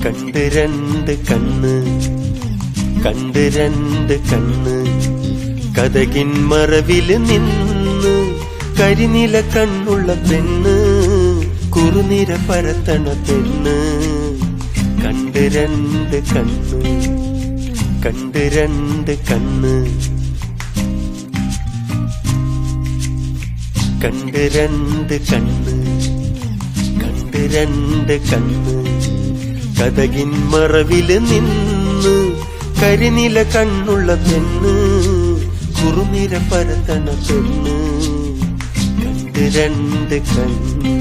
കണ്ട് രണ്ട് കണ്ണ് കണ്ട് രണ്ട് കണ്ണ് കതകിൻ മറവില് നിന്ന് കരിനില കണ്ണുള്ള പെണ്ണ് കുറുനിര പരത്തണ പെണ്ണ് കണ്ട് രണ്ട് കണ്ണ് കണ്ട് രണ്ട് കണ്ണ് കണ്ട് രണ്ട് കണ്ണ് കണ്ട് രണ്ട് കണ്ണ് കതകിൻ മറവില് നിന്ന് കരിനില കണ്ണുള്ള പെണ്ണ് കുറുനിര പരത്തണ പെണ്ണ് കണ്ട് രണ്ട് കണ്ണ്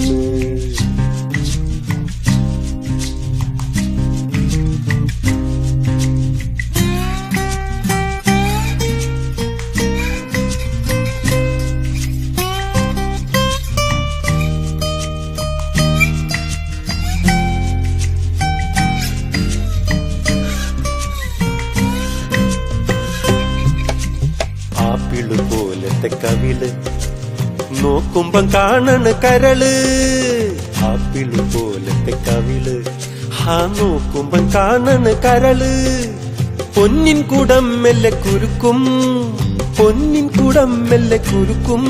ആപ്പിള് പോലത്തെ കവിള് നോക്കുമ്പം കാണണ് കരള് ആപ്പിള് പോലത്തെ കവിള് നോക്കുമ്പം കാണണ് കരള് പൊന്നിൻ കുടം മെല്ലെ കുരുക്കും പൊന്നിൻ കുടം മെല്ലെ കുരുക്കും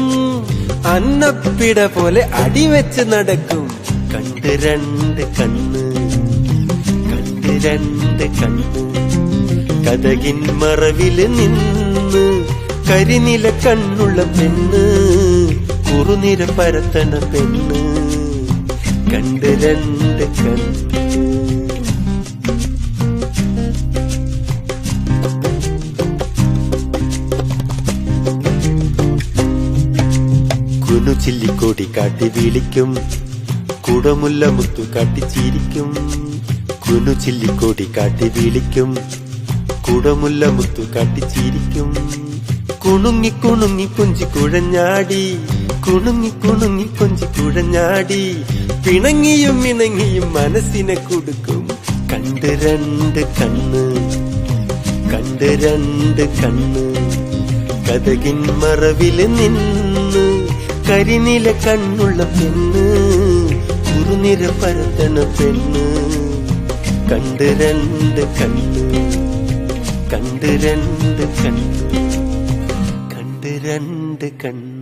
അന്നപ്പിട പോലെ അടിവെച്ച് നടക്കും കണ്ട് രണ്ട് കണ്ണ് കണ്ട് രണ്ട് കണ്ണ് കതകിൻ മറവില് നിന്ന് കരിനില കണ്ണുള്ള പെണ്ണ് കുറുനിര പരത്തണ പെണ്ണ് കണ്ട് രണ്ട് കണ്ണ് കുനു ചില്ലിക്കോടി കാട്ടി വിളിക്കും കുടമുല്ല മുത്തു കാട്ടി ചിരിക്കും കുനു ചില്ലിക്കോടി കാട്ടി വിളിക്കും കുടമുല്ല മുത്തു കാട്ടി ചിരിക്കും കുണുങ്ങി കുണുങ്ങി കൊഞ്ചി കുഴഞ്ഞാടി കുണുങ്ങി കുണുങ്ങി കൊഞ്ചി കുഴഞ്ഞാടി പിണങ്ങിയും ഇണങ്ങിയും മനസ്സിനെ കൊടുക്കും കണ്ട് രണ്ട് കണ്ണ് കണ്ട് രണ്ട് കണ്ണ് കതകിൻ മറവില് നിന്ന് കരിനില കണ്ണുള്ള പെണ്ണ് കുറുനിര പരത്തണ പെണ്ണ് കണ്ട് രണ്ട് കണ്ണ് കണ്ട് രണ്ട് കണ്ണ് കണ്ട് രണ്ട് കണ്ണ്